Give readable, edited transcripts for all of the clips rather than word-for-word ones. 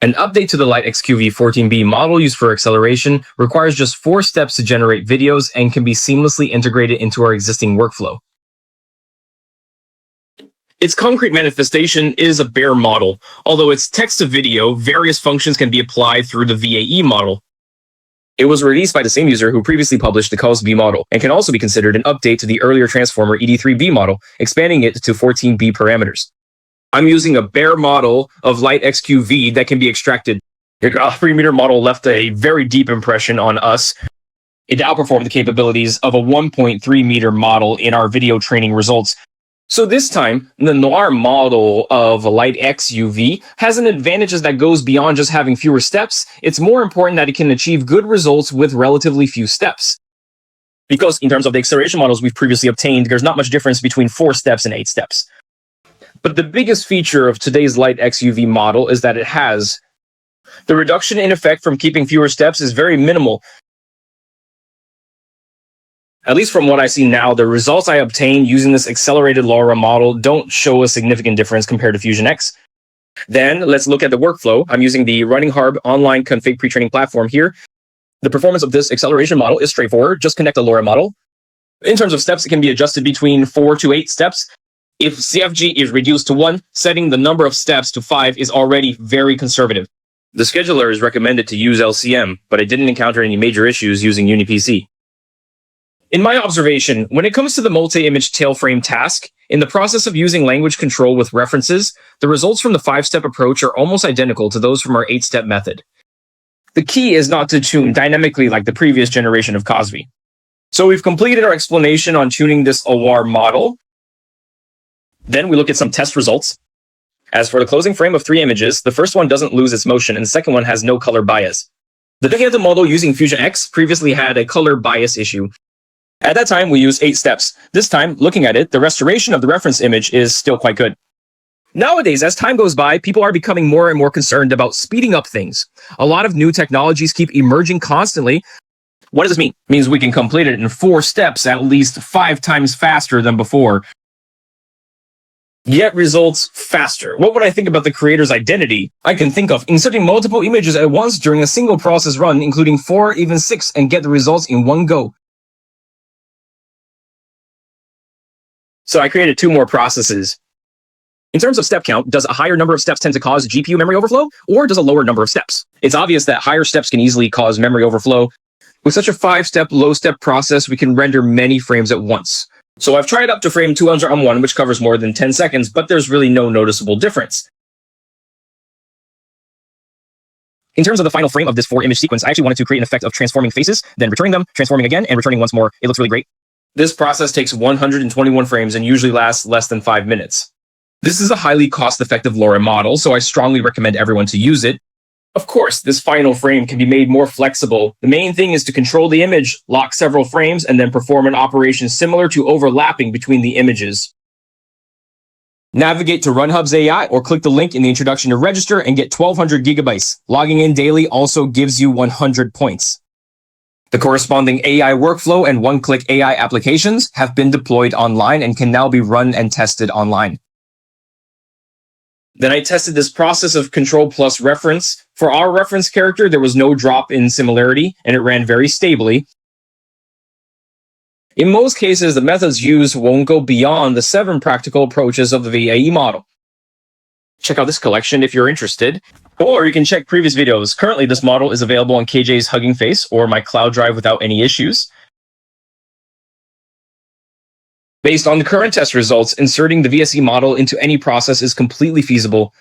An update to the LightX2V 14B model used for acceleration requires just 4 steps to generate videos and can be seamlessly integrated into our existing workflow. Its concrete manifestation is a bare model. Although it's text to video, various functions can be applied through the VAE model. It was released by the same user who previously published the KSK model and can also be considered an update to the earlier transformer ED3B model, expanding it to 14B parameters. I'm using a bare model of LightX2V that can be extracted. A 3-meter model left a very deep impression on us. It outperformed the capabilities of a 1.3-meter model in our video training results. So this time, the Noir model of LightX2V has an advantage that goes beyond just having fewer steps. It's more important that it can achieve good results with relatively few steps. Because in terms of the acceleration models we've previously obtained, there's not much difference between 4 steps and 8 steps. But the biggest feature of today's LightX2V model is that it has the reduction in effect from keeping fewer steps is very minimal. At least from what I see now, the results I obtained using this accelerated LoRa model don't show a significant difference compared to Fusion X. Then let's look at the workflow. I'm using the RunningHub online config pre-training platform here. The performance of this acceleration model is straightforward. Just connect the LoRa model. In terms of steps, it can be adjusted between 4 to 8 steps. If CFG is reduced to 1, setting the number of steps to 5 is already very conservative. The scheduler is recommended to use LCM, but I didn't encounter any major issues using UniPC. In my observation, when it comes to the multi-image tail frame task, in the process of using language control with references, the results from the 5-step approach are almost identical to those from our 8-step method. The key is not to tune dynamically like the previous generation of KSK. So we've completed our explanation on tuning this AWAR model. Then we look at some test results. As for the closing frame of 3 images, the first one doesn't lose its motion and the second one has no color bias. The TokenRhythm model using Fusion X previously had a color bias issue. At that time, we used 8 steps. This time, looking at it, the restoration of the reference image is still quite good. Nowadays, as time goes by, people are becoming more and more concerned about speeding up things. A lot of new technologies keep emerging constantly. What does this mean? It means we can complete it in 4 steps at least 5 times faster than before. Yet results faster. What would I think about the creator's identity? I can think of inserting multiple images at once during a single process run, including 4, even 6, and get the results in one go. So I created 2 more processes. In terms of step count, does a higher number of steps tend to cause GPU memory overflow, or does a lower number of steps? It's obvious that higher steps can easily cause memory overflow. With such a 5-step, low-step process, we can render many frames at once. So I've tried up to frame 201, which covers more than 10 seconds, but there's really no noticeable difference. In terms of the final frame of this 4-image sequence, I actually wanted to create an effect of transforming faces, then returning them, transforming again, and returning once more. It looks really great. This process takes 121 frames and usually lasts less than 5 minutes. This is a highly cost-effective LoRa model, so I strongly recommend everyone to use it. Of course, this final frame can be made more flexible. The main thing is to control the image, lock several frames, and then perform an operation similar to overlapping between the images. Navigate to RunHub's AI or click the link in the introduction to register and get 1200 gigabytes. Logging in daily also gives you 100 points. The corresponding AI workflow and one-click AI applications have been deployed online and can now be run and tested online. Then I tested this process of control plus reference. For our reference character, there was no drop in similarity, and it ran very stably. In most cases, the methods used won't go beyond the 7 practical approaches of the VAE model. Check out this collection if you're interested, or you can check previous videos. Currently, this model is available on KJ's Hugging Face or my cloud drive without any issues. Based on the current test results, inserting the VSE model into any process is completely feasible.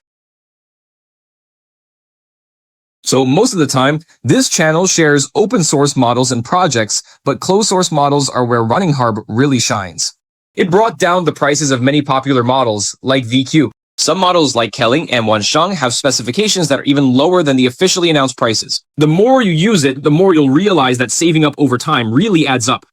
So most of the time, this channel shares open source models and projects, but closed source models are where RunningHub really shines. It brought down the prices of many popular models, like VQ. Some models like Kelling and Wansheng have specifications that are even lower than the officially announced prices. The more you use it, the more you'll realize that saving up over time really adds up.